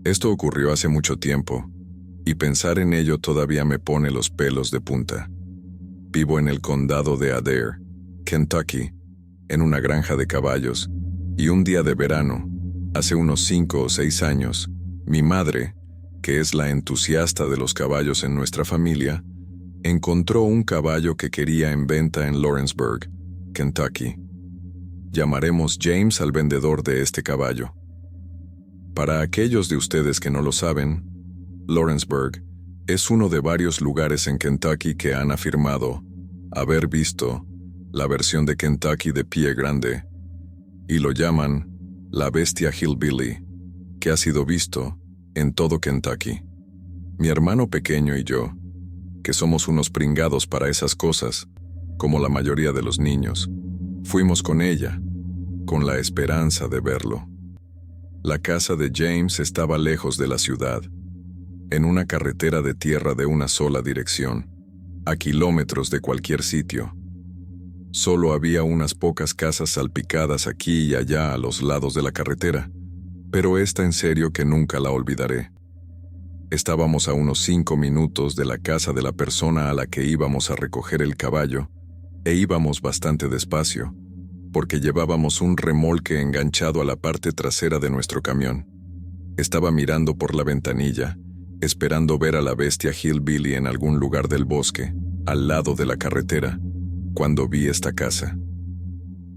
Esto ocurrió hace mucho tiempo, y pensar en ello todavía me pone los pelos de punta. Vivo en el condado de Adair, Kentucky, en una granja de caballos, y un día de verano, hace unos 5 o 6 años, mi madre, que es la entusiasta de los caballos en nuestra familia, encontró un caballo que quería en venta en Lawrenceburg, Kentucky. Llamaremos James al vendedor de este caballo. Para aquellos de ustedes que no lo saben, Lawrenceburg es uno de varios lugares en Kentucky que han afirmado haber visto la versión de Kentucky de pie grande, y lo llaman la bestia hillbilly, que ha sido visto en todo Kentucky. Mi hermano pequeño y yo, que somos unos pringados para esas cosas, como la mayoría de los niños, fuimos con ella, con la esperanza de verlo. La casa de James estaba lejos de la ciudad, en una carretera de tierra de una sola dirección, a kilómetros de cualquier sitio. Solo había unas pocas casas salpicadas aquí y allá a los lados de la carretera, pero esta en serio que nunca la olvidaré. Estábamos a unos 5 minutos de la casa de la persona a la que íbamos a recoger el caballo, e íbamos bastante despacio, porque llevábamos un remolque enganchado a la parte trasera de nuestro camión. Estaba mirando por la ventanilla, esperando ver a la bestia hillbilly en algún lugar del bosque, al lado de la carretera, cuando vi esta casa.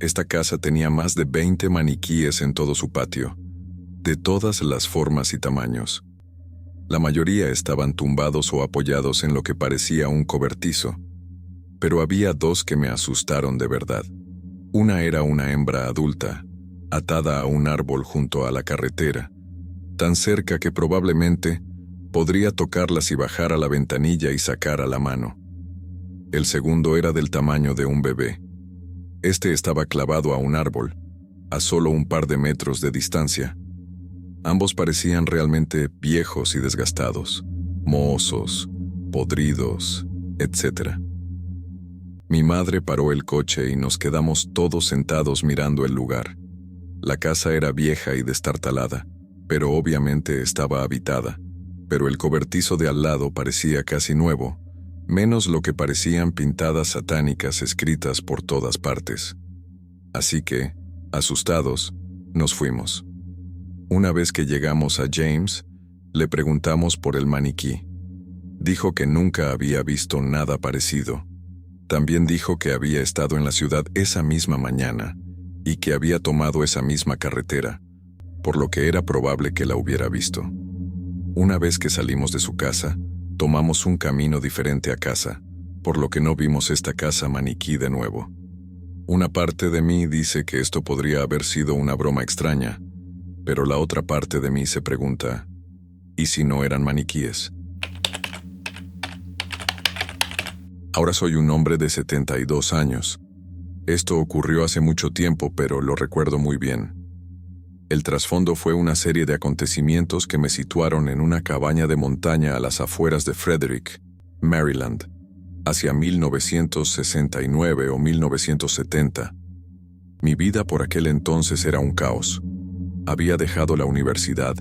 Esta casa tenía más de 20 maniquíes en todo su patio, de todas las formas y tamaños. La mayoría estaban tumbados o apoyados en lo que parecía un cobertizo, pero había 2 que me asustaron de verdad. Una era una hembra adulta, atada a un árbol junto a la carretera, tan cerca que probablemente podría tocarla si bajara la ventanilla y sacara la mano. El segundo era del tamaño de un bebé. Este estaba clavado a un árbol, a solo un par de metros de distancia. Ambos parecían realmente viejos y desgastados, mohosos, podridos, etc. Mi madre paró el coche y nos quedamos todos sentados mirando el lugar. La casa era vieja y destartalada, pero obviamente estaba habitada, pero el cobertizo de al lado parecía casi nuevo, menos lo que parecían pintadas satánicas escritas por todas partes. Así que, asustados, nos fuimos. Una vez que llegamos a James, le preguntamos por el maniquí. Dijo que nunca había visto nada parecido. También dijo que había estado en la ciudad esa misma mañana y que había tomado esa misma carretera, por lo que era probable que la hubiera visto. Una vez que salimos de su casa, tomamos un camino diferente a casa, por lo que no vimos esta casa maniquí de nuevo. Una parte de mí dice que esto podría haber sido una broma extraña, pero la otra parte de mí se pregunta, ¿y si no eran maniquíes? Ahora soy un hombre de 72 años. Esto ocurrió hace mucho tiempo, pero lo recuerdo muy bien. El trasfondo fue una serie de acontecimientos que me situaron en una cabaña de montaña a las afueras de Frederick, Maryland, hacia 1969 o 1970. Mi vida por aquel entonces era un caos. Había dejado la universidad,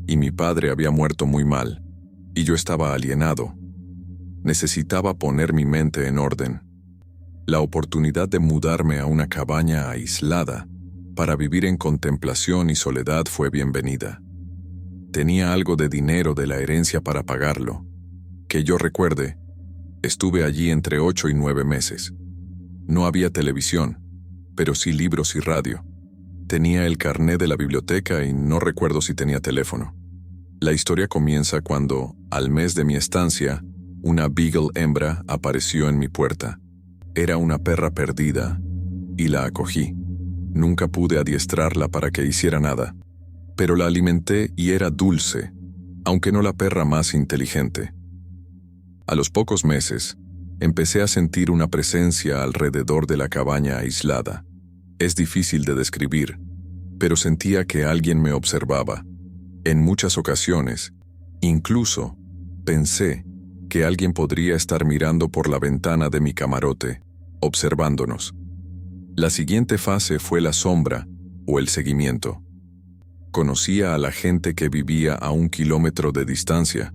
y mi padre había muerto muy mal, y yo estaba alienado. Necesitaba poner mi mente en orden. La oportunidad de mudarme a una cabaña aislada para vivir en contemplación y soledad fue bienvenida. Tenía algo de dinero de la herencia para pagarlo. Que yo recuerde, estuve allí entre 8 y 9 meses. No había televisión, pero sí libros y radio. Tenía el carné de la biblioteca y no recuerdo si tenía teléfono. La historia comienza cuando, al mes de mi estancia, una beagle hembra apareció en mi puerta. Era una perra perdida, y la acogí. Nunca pude adiestrarla para que hiciera nada, pero la alimenté y era dulce, aunque no la perra más inteligente. A los pocos meses, empecé a sentir una presencia alrededor de la cabaña aislada. Es difícil de describir, pero sentía que alguien me observaba. En muchas ocasiones, incluso, pensé que alguien podría estar mirando por la ventana de mi camarote, observándonos. La siguiente fase fue la sombra o el seguimiento. Conocía a la gente que vivía a 1 kilómetro de distancia,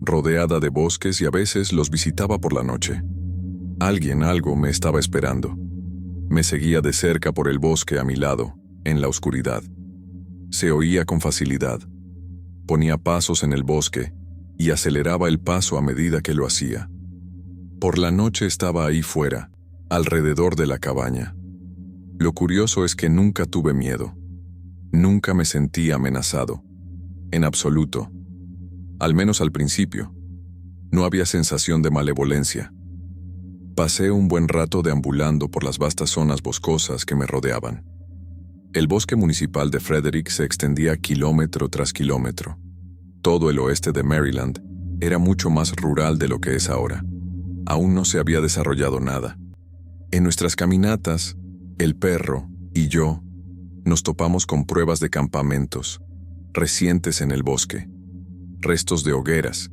rodeada de bosques, y a veces los visitaba por la noche. Algo me estaba esperando. Me seguía de cerca por el bosque a mi lado, en la oscuridad. Se oía con facilidad. Ponía pasos en el bosque y aceleraba el paso a medida que lo hacía. Por la noche estaba ahí fuera, alrededor de la cabaña. Lo curioso es que nunca tuve miedo. Nunca me sentí amenazado. En absoluto. Al menos al principio. No había sensación de malevolencia. Pasé un buen rato deambulando por las vastas zonas boscosas que me rodeaban. El bosque municipal de Frederick se extendía kilómetro tras kilómetro. Todo el oeste de Maryland era mucho más rural de lo que es ahora. Aún no se había desarrollado nada. En nuestras caminatas, el perro y yo nos topamos con pruebas de campamentos recientes en el bosque, restos de hogueras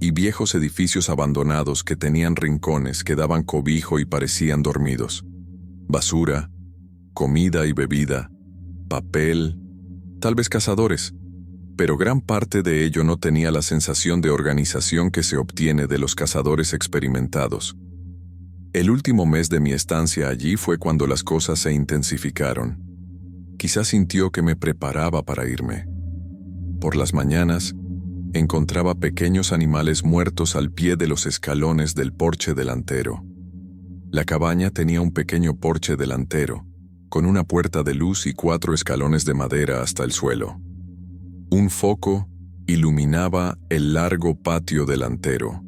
y viejos edificios abandonados que tenían rincones que daban cobijo y parecían dormidos. Basura, comida y bebida, papel, tal vez cazadores, pero gran parte de ello no tenía la sensación de organización que se obtiene de los cazadores experimentados. El último mes de mi estancia allí fue cuando las cosas se intensificaron. Quizás sintió que me preparaba para irme. Por las mañanas, encontraba pequeños animales muertos al pie de los escalones del porche delantero. La cabaña tenía un pequeño porche delantero, con una puerta de luz y 4 escalones de madera hasta el suelo. Un foco iluminaba el largo patio delantero,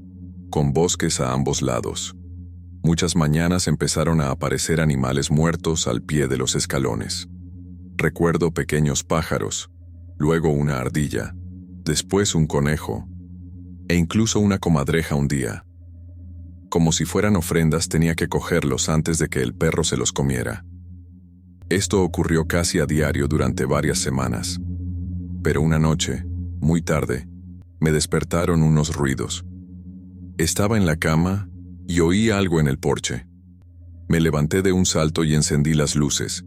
con bosques a ambos lados. Muchas mañanas empezaron a aparecer animales muertos al pie de los escalones. Recuerdo pequeños pájaros, luego una ardilla, después un conejo, e incluso una comadreja un día. Como si fueran ofrendas, tenía que cogerlos antes de que el perro se los comiera. Esto ocurrió casi a diario durante varias semanas. Pero una noche, muy tarde, me despertaron unos ruidos. Estaba en la cama y oí algo en el porche. Me levanté de un salto y encendí las luces,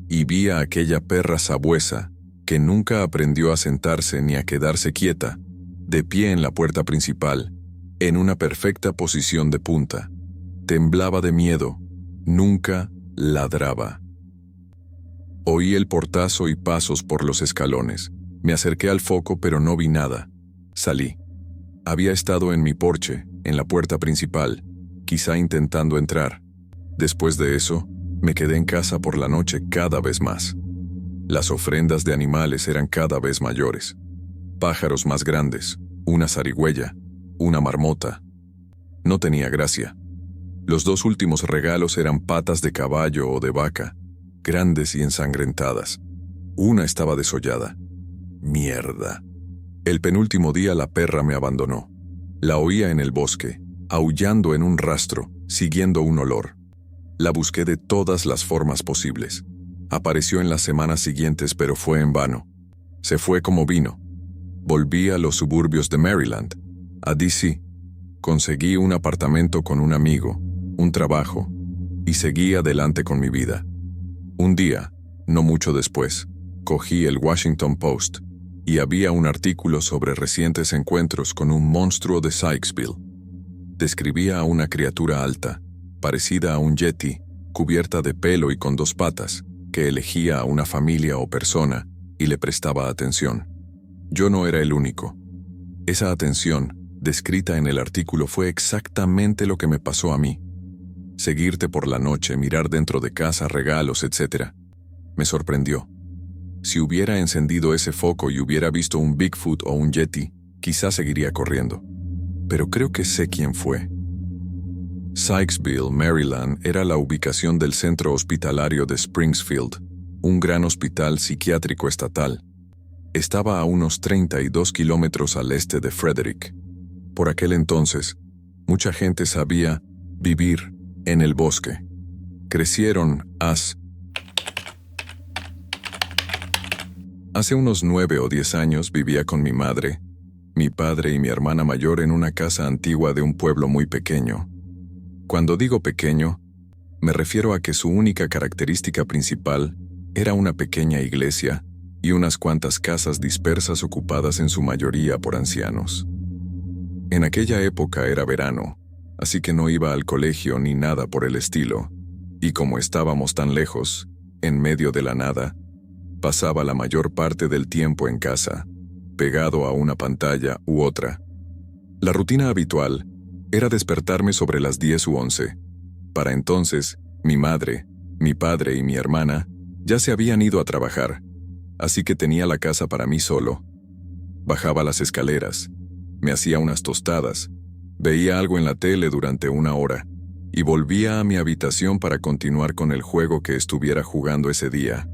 y vi a aquella perra sabuesa que nunca aprendió a sentarse ni a quedarse quieta, de pie en la puerta principal, en una perfecta posición de punta. Temblaba de miedo, nunca ladraba. Oí el portazo y pasos por los escalones. Me acerqué al foco, pero no vi nada. Salí. Había estado en mi porche, en la puerta principal, quizá intentando entrar. Después de eso, me quedé en casa por la noche cada vez más. Las ofrendas de animales eran cada vez mayores. Pájaros más grandes, una zarigüeya, una marmota. No tenía gracia. Los 2 últimos regalos eran patas de caballo o de vaca, grandes y ensangrentadas. Una estaba desollada. Mierda. El penúltimo día la perra me abandonó. La oía en el bosque, aullando en un rastro, siguiendo un olor. La busqué de todas las formas posibles. Apareció en las semanas siguientes, pero fue en vano. Se fue como vino. Volví a los suburbios de Maryland, a D.C. Conseguí un apartamento con un amigo, un trabajo, y seguí adelante con mi vida. Un día, no mucho después, cogí el Washington Post y había un artículo sobre recientes encuentros con un monstruo de Sykesville. Describía a una criatura alta, parecida a un yeti, cubierta de pelo y con 2 patas, que elegía a una familia o persona y le prestaba atención. Yo no era el único. Esa atención, descrita en el artículo, fue exactamente lo que me pasó a mí. Seguirte por la noche, mirar dentro de casa, regalos, etc. Me sorprendió. Si hubiera encendido ese foco y hubiera visto un Bigfoot o un Yeti, quizás seguiría corriendo. Pero creo que sé quién fue. Sykesville, Maryland, era la ubicación del centro hospitalario de Springfield, un gran hospital psiquiátrico estatal. Estaba a unos 32 kilómetros al este de Frederick. Por aquel entonces, mucha gente sabía vivir en el bosque. Crecieron Hace unos 9 o 10 años vivía con mi madre, mi padre y mi hermana mayor en una casa antigua de un pueblo muy pequeño. Cuando digo pequeño, me refiero a que su única característica principal era una pequeña iglesia y unas cuantas casas dispersas ocupadas en su mayoría por ancianos. En aquella época era verano, así que no iba al colegio ni nada por el estilo, y como estábamos tan lejos, en medio de la nada, pasaba la mayor parte del tiempo en casa, pegado a una pantalla u otra. La rutina habitual era despertarme sobre las 10 u 11. Para entonces, mi madre, mi padre y mi hermana ya se habían ido a trabajar, así que tenía la casa para mí solo. Bajaba las escaleras, me hacía unas tostadas, veía algo en la tele durante una hora y volvía a mi habitación para continuar con el juego que estuviera jugando ese día.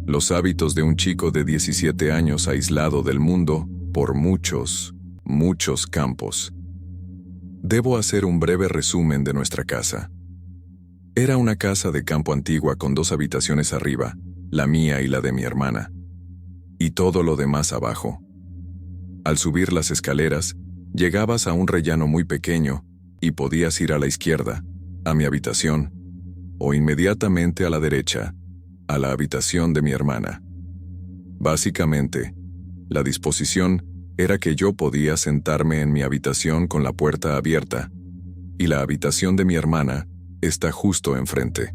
Los hábitos de un chico de 17 años aislado del mundo por muchos campos. Debo hacer un breve resumen de nuestra casa. Era una casa de campo antigua con 2 habitaciones arriba, la mía y la de mi hermana, y todo lo demás abajo. Al subir las escaleras, llegabas a un rellano muy pequeño y podías ir a la izquierda, a mi habitación, o inmediatamente a la derecha, a la habitación de mi hermana. Básicamente, la disposición era que yo podía sentarme en mi habitación con la puerta abierta, y la habitación de mi hermana está justo enfrente.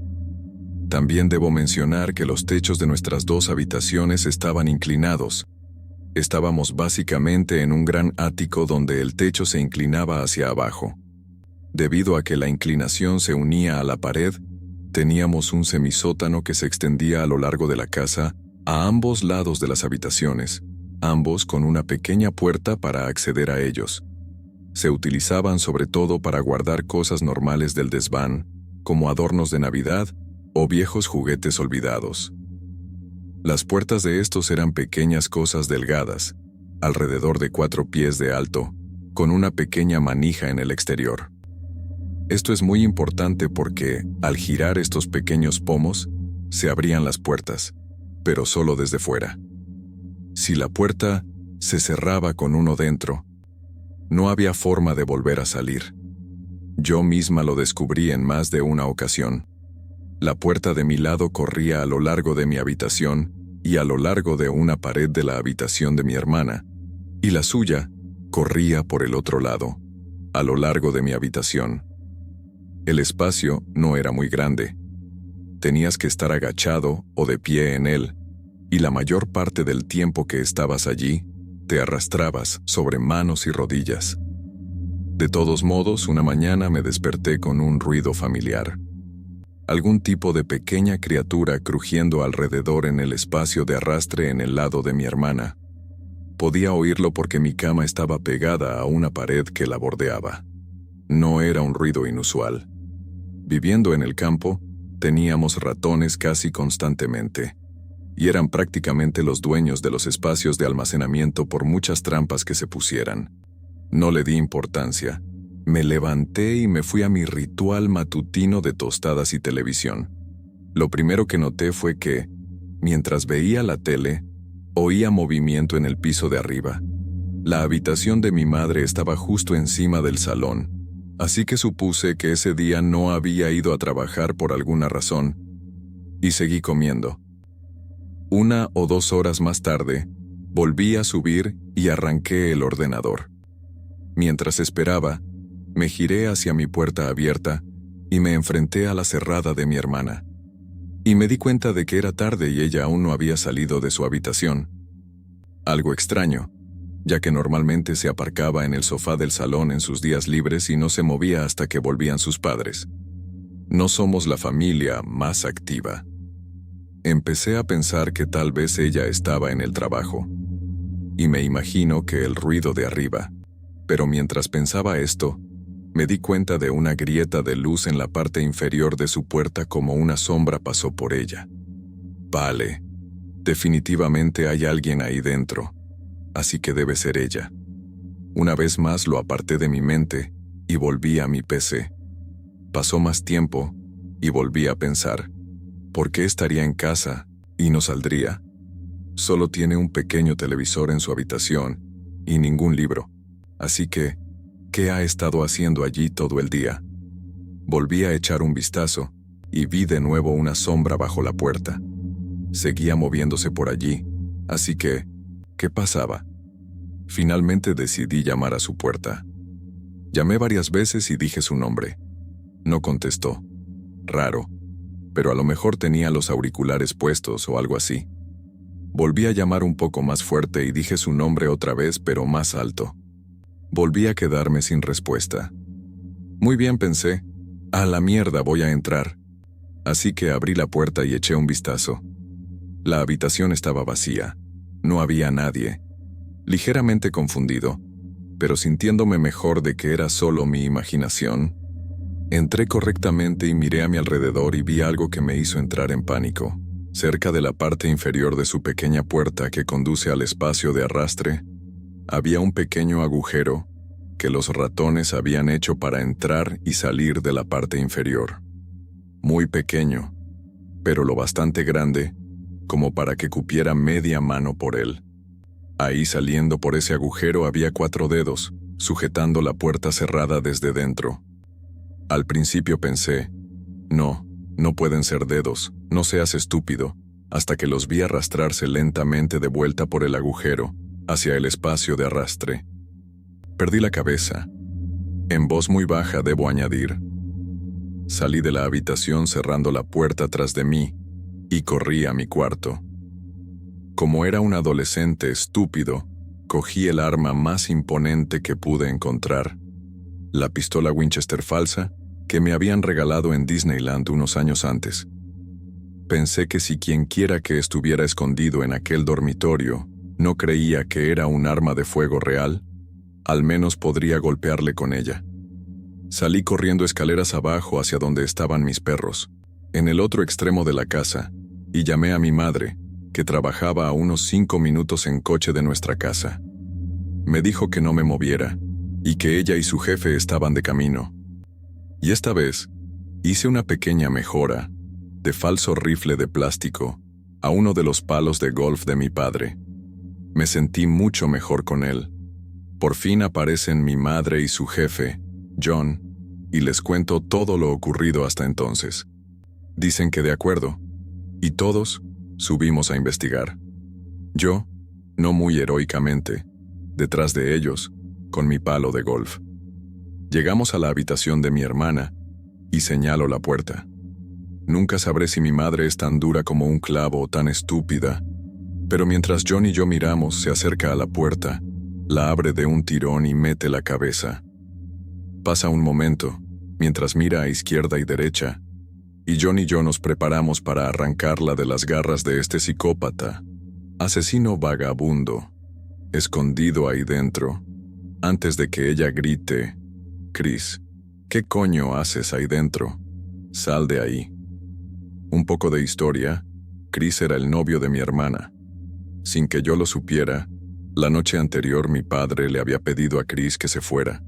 También debo mencionar que los techos de nuestras 2 habitaciones estaban inclinados. Estábamos básicamente en un gran ático donde el techo se inclinaba hacia abajo. Debido a que la inclinación se unía a la pared, teníamos un semisótano que se extendía a lo largo de la casa, a ambos lados de las habitaciones, ambos con una pequeña puerta para acceder a ellos. Se utilizaban sobre todo para guardar cosas normales del desván, como adornos de Navidad o viejos juguetes olvidados. Las puertas de estos eran pequeñas cosas delgadas, alrededor de 4 pies de alto, con una pequeña manija en el exterior. Esto es muy importante porque, al girar estos pequeños pomos, se abrían las puertas, pero solo desde fuera. Si la puerta se cerraba con uno dentro, no había forma de volver a salir. Yo misma lo descubrí en más de una ocasión. La puerta de mi lado corría a lo largo de mi habitación y a lo largo de una pared de la habitación de mi hermana, y la suya corría por el otro lado, a lo largo de mi habitación. El espacio no era muy grande. Tenías que estar agachado o de pie en él, y la mayor parte del tiempo que estabas allí, te arrastrabas sobre manos y rodillas. De todos modos, una mañana me desperté con un ruido familiar. Algún tipo de pequeña criatura crujiendo alrededor en el espacio de arrastre en el lado de mi hermana. Podía oírlo porque mi cama estaba pegada a una pared que la bordeaba. No era un ruido inusual. Viviendo en el campo, teníamos ratones casi constantemente, y eran prácticamente los dueños de los espacios de almacenamiento por muchas trampas que se pusieran. No le di importancia. Me levanté y me fui a mi ritual matutino de tostadas y televisión. Lo primero que noté fue que, mientras veía la tele, oía movimiento en el piso de arriba. La habitación de mi madre estaba justo encima del salón, así que supuse que ese día no había ido a trabajar por alguna razón, y seguí comiendo. 1 o 2 horas más tarde, volví a subir y arranqué el ordenador. Mientras esperaba, me giré hacia mi puerta abierta y me enfrenté a la cerrada de mi hermana. Y me di cuenta de que era tarde y ella aún no había salido de su habitación. Algo extraño, ya que normalmente se aparcaba en el sofá del salón en sus días libres y no se movía hasta que volvían sus padres. No somos la familia más activa. Empecé a pensar que tal vez ella estaba en el trabajo, y me imagino que el ruido de arriba. Pero mientras pensaba esto, me di cuenta de una grieta de luz en la parte inferior de su puerta como una sombra pasó por ella. Vale, definitivamente hay alguien ahí dentro, así que debe ser ella. Una vez más lo aparté de mi mente y volví a mi PC. Pasó más tiempo y volví a pensar, ¿por qué estaría en casa y no saldría? Solo tiene un pequeño televisor en su habitación y ningún libro, así que, ¿qué ha estado haciendo allí todo el día? Volví a echar un vistazo y vi de nuevo una sombra bajo la puerta. Seguía moviéndose por allí, Así que, ¿qué pasaba? Finalmente decidí llamar a su puerta. Llamé varias veces y dije su nombre. No contestó. Raro, pero a lo mejor tenía los auriculares puestos o algo así. Volví a llamar un poco más fuerte y dije su nombre otra vez, pero más alto. Volví a quedarme sin respuesta. Muy bien, pensé. A la mierda, voy a entrar. Así que abrí la puerta y eché un vistazo. La habitación estaba vacía. No había nadie. Ligeramente confundido, pero sintiéndome mejor de que era solo mi imaginación, entré correctamente y miré a mi alrededor y vi algo que me hizo entrar en pánico. Cerca de la parte inferior de su pequeña puerta que conduce al espacio de arrastre, había un pequeño agujero que los ratones habían hecho para entrar y salir de la parte inferior. Muy pequeño, pero lo bastante grande como para que cupiera media mano por él. Ahí saliendo por ese agujero había 4 dedos, sujetando la puerta cerrada desde dentro. Al principio pensé, no pueden ser dedos, no seas estúpido, hasta que los vi arrastrarse lentamente de vuelta por el agujero, hacia el espacio de arrastre. Perdí la cabeza. En voz muy baja debo añadir. Salí de la habitación cerrando la puerta tras de mí y corrí a mi cuarto. Como era un adolescente estúpido, cogí el arma más imponente que pude encontrar, la pistola Winchester falsa que me habían regalado en Disneyland unos años antes. Pensé que si quienquiera que estuviera escondido en aquel dormitorio no creía que era un arma de fuego real, al menos podría golpearle con ella. Salí corriendo escaleras abajo hacia donde estaban mis perros, en el otro extremo de la casa, y llamé a mi madre, que trabajaba a unos 5 minutos en coche de nuestra casa. Me dijo que no me moviera, y que ella y su jefe estaban de camino. Y esta vez, hice una pequeña mejora, de falso rifle de plástico, a uno de los palos de golf de mi padre. Me sentí mucho mejor con él. Por fin aparecen mi madre y su jefe, John, y les cuento todo lo ocurrido hasta entonces. Dicen que de acuerdo, y todos subimos a investigar. Yo, no muy heroicamente, detrás de ellos, con mi palo de golf. Llegamos a la habitación de mi hermana y señalo la puerta. Nunca sabré si mi madre es tan dura como un clavo o tan estúpida, pero mientras John y yo miramos, se acerca a la puerta, la abre de un tirón y mete la cabeza. Pasa un momento, mientras mira a izquierda y derecha, y John y yo nos preparamos para arrancarla de las garras de este psicópata, asesino vagabundo, escondido ahí dentro, antes de que ella grite, «Chris, ¿qué coño haces ahí dentro? Sal de ahí». Un poco de historia, Chris era el novio de mi hermana. Sin que yo lo supiera, la noche anterior mi padre le había pedido a Chris que se fuera,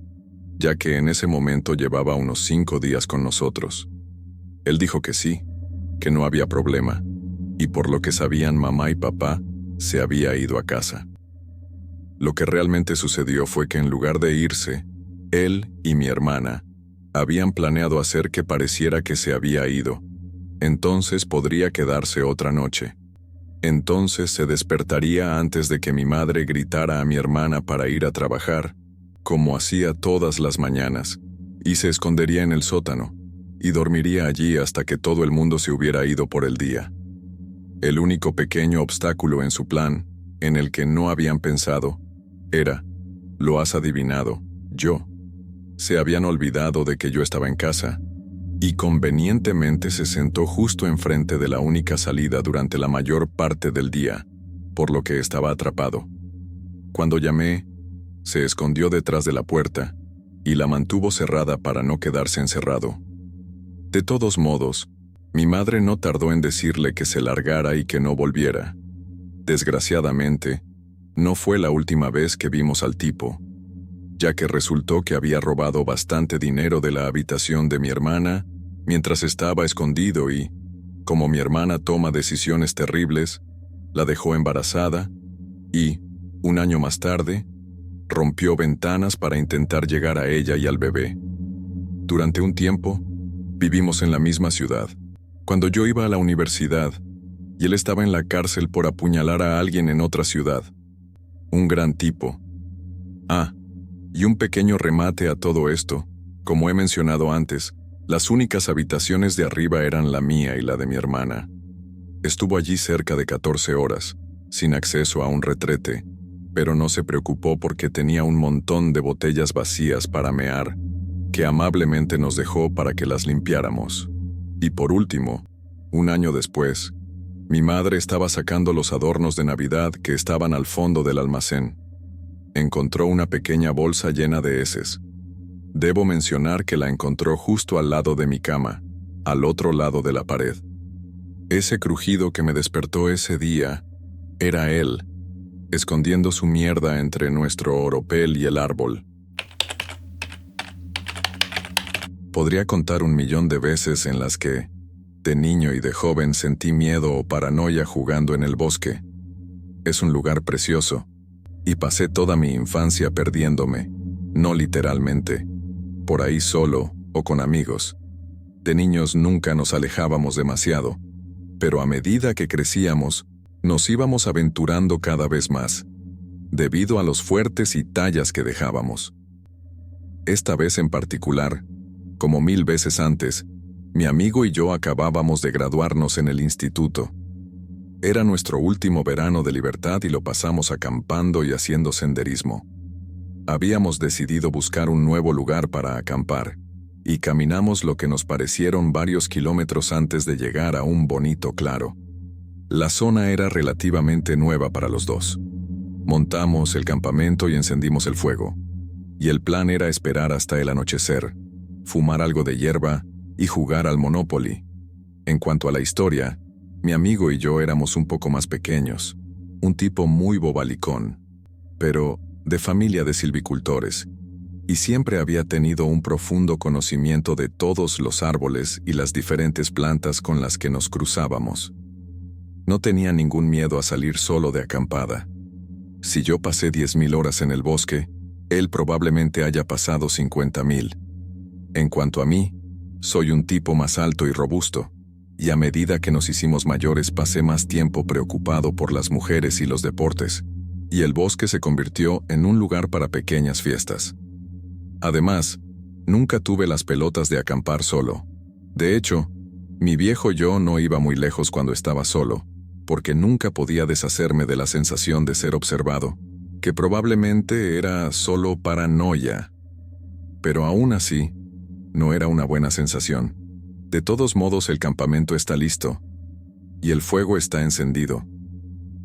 ya que en ese momento llevaba unos 5 días con nosotros. Él dijo que sí, que no había problema, y por lo que sabían mamá y papá, se había ido a casa. Lo que realmente sucedió fue que en lugar de irse, él y mi hermana habían planeado hacer que pareciera que se había ido. Entonces podría quedarse otra noche. Entonces se despertaría antes de que mi madre gritara a mi hermana para ir a trabajar, como hacía todas las mañanas, y se escondería en el sótano, y dormiría allí hasta que todo el mundo se hubiera ido por el día. El único pequeño obstáculo en su plan, en el que no habían pensado, era, lo has adivinado, yo. Se habían olvidado de que yo estaba en casa, y convenientemente se sentó justo enfrente de la única salida durante la mayor parte del día, por lo que estaba atrapado. Cuando llamé, se escondió detrás de la puerta, y la mantuvo cerrada para no quedarse encerrado. De todos modos, mi madre no tardó en decirle que se largara y que no volviera. Desgraciadamente, no fue la última vez que vimos al tipo, ya que resultó que había robado bastante dinero de la habitación de mi hermana mientras estaba escondido y, como mi hermana toma decisiones terribles, la dejó embarazada y, un año más tarde, rompió ventanas para intentar llegar a ella y al bebé. Durante un tiempo, vivimos en la misma ciudad. Cuando yo iba a la universidad, y él estaba en la cárcel por apuñalar a alguien en otra ciudad. Un gran tipo. Ah, y un pequeño remate a todo esto. Como he mencionado antes, las únicas habitaciones de arriba eran la mía y la de mi hermana. Estuvo allí cerca de 14 horas, sin acceso a un retrete, pero no se preocupó porque tenía un montón de botellas vacías para mear, que amablemente nos dejó para que las limpiáramos. Y por último, un año después, mi madre estaba sacando los adornos de Navidad que estaban al fondo del almacén. Encontró una pequeña bolsa llena de heces. Debo mencionar que la encontró justo al lado de mi cama, al otro lado de la pared. Ese crujido que me despertó ese día era él, escondiendo su mierda entre nuestro oropel y el árbol. Podría contar 1.000.000 de veces en las que, de niño y de joven, sentí miedo o paranoia jugando en el bosque. Es un lugar precioso, y pasé toda mi infancia perdiéndome, no literalmente, por ahí solo o con amigos. De niños nunca nos alejábamos demasiado, pero a medida que crecíamos, nos íbamos aventurando cada vez más, debido a los fuertes y tallas que dejábamos. Esta vez en particular, como 1000 veces antes, mi amigo y yo acabábamos de graduarnos en el instituto. Era nuestro último verano de libertad y lo pasamos acampando y haciendo senderismo. Habíamos decidido buscar un nuevo lugar para acampar, y caminamos lo que nos parecieron varios kilómetros antes de llegar a un bonito claro. La zona era relativamente nueva para los dos. Montamos el campamento y encendimos el fuego. Y el plan era esperar hasta el anochecer, fumar algo de hierba y jugar al Monopoly. En cuanto a la historia, mi amigo y yo éramos un poco más pequeños, un tipo muy bobalicón, pero de familia de silvicultores, y siempre había tenido un profundo conocimiento de todos los árboles y las diferentes plantas con las que nos cruzábamos. No tenía ningún miedo a salir solo de acampada. Si yo pasé 10.000 horas en el bosque, él probablemente haya pasado 50.000. En cuanto a mí, soy un tipo más alto y robusto, y a medida que nos hicimos mayores pasé más tiempo preocupado por las mujeres y los deportes, y el bosque se convirtió en un lugar para pequeñas fiestas. Además, nunca tuve las pelotas de acampar solo. De hecho, mi viejo yo no iba muy lejos cuando estaba solo, porque nunca podía deshacerme de la sensación de ser observado, que probablemente era solo paranoia. Pero aún así, no era una buena sensación. De todos modos, el campamento está listo, y el fuego está encendido,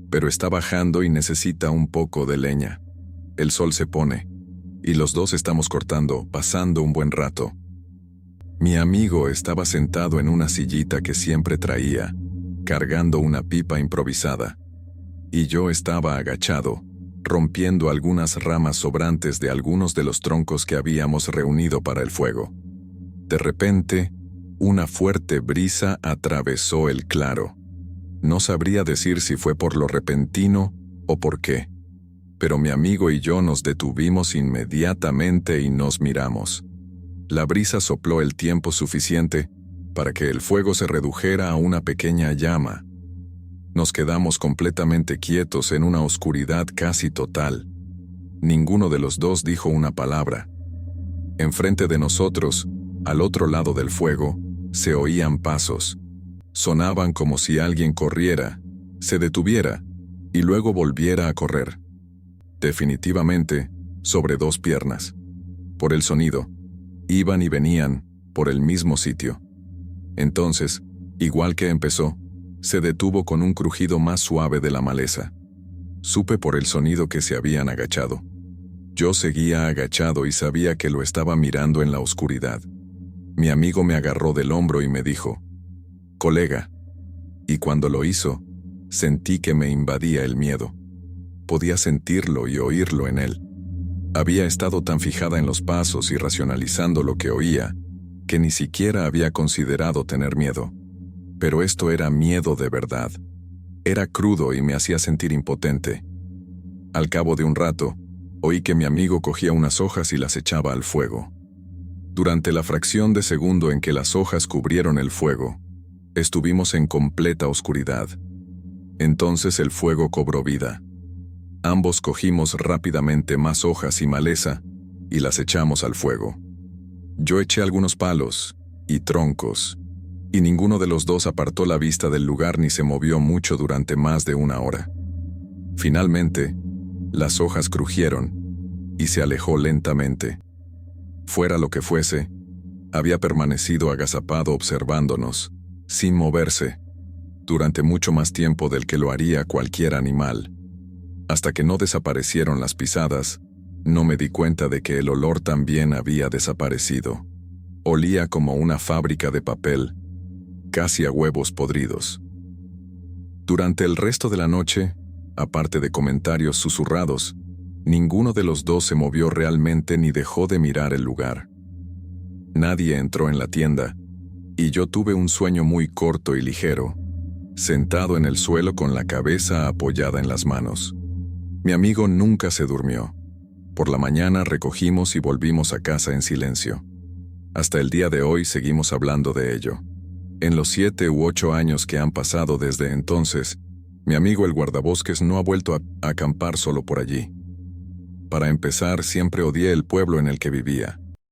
pero está bajando y necesita un poco de leña. El sol se pone, y los dos estamos cortando, pasando un buen rato. Mi amigo estaba sentado en una sillita que siempre traía, cargando una pipa improvisada, y yo estaba agachado, rompiendo algunas ramas sobrantes de algunos de los troncos que habíamos reunido para el fuego. De repente, una fuerte brisa atravesó el claro. No sabría decir si fue por lo repentino o por qué, pero mi amigo y yo nos detuvimos inmediatamente y nos miramos. La brisa sopló el tiempo suficiente para que el fuego se redujera a una pequeña llama. Nos quedamos completamente quietos en una oscuridad casi total. Ninguno de los dos dijo una palabra. Enfrente de nosotros, al otro lado del fuego, se oían pasos. Sonaban como si alguien corriera, se detuviera y luego volviera a correr. Definitivamente, sobre 2 piernas. Por el sonido, iban y venían por el mismo sitio. Entonces, igual que empezó, se detuvo con un crujido más suave de la maleza. Supe por el sonido que se habían agachado. Yo seguía agachado y sabía que lo estaba mirando en la oscuridad. Mi amigo me agarró del hombro y me dijo, «Colega». Y cuando lo hizo, sentí que me invadía el miedo. Podía sentirlo y oírlo en él. Había estado tan fijada en los pasos y racionalizando lo que oía, que ni siquiera había considerado tener miedo. Pero esto era miedo de verdad. Era crudo y me hacía sentir impotente. Al cabo de un rato, oí que mi amigo cogía unas hojas y las echaba al fuego. Durante la fracción de segundo en que las hojas cubrieron el fuego, estuvimos en completa oscuridad, Entonces el fuego cobró vida. Ambos cogimos rápidamente más hojas y maleza y las echamos al fuego. Yo eché algunos palos y troncos, y ninguno de los dos apartó la vista del lugar ni se movió mucho durante más de una hora. Finalmente, las hojas crujieron y se alejó lentamente. Fuera lo que fuese, había permanecido agazapado observándonos, sin moverse, durante mucho más tiempo del que lo haría cualquier animal. Hasta que no desaparecieron las pisadas, no me di cuenta de que el olor también había desaparecido. Olía como una fábrica de papel, casi a huevos podridos. Durante el resto de la noche, aparte de comentarios susurrados, ninguno de los dos se movió realmente ni dejó de mirar el lugar. Nadie entró en la tienda, y yo tuve un sueño muy corto y ligero, sentado en el suelo con la cabeza apoyada en las manos. Mi amigo nunca se durmió. Por la mañana recogimos y volvimos a casa en silencio. Hasta el día de hoy seguimos hablando de ello. En los 7 u 8 años que han pasado desde entonces, mi amigo el guardabosques no ha vuelto a acampar solo por allí. Para empezar, siempre odié el pueblo en el que vivía.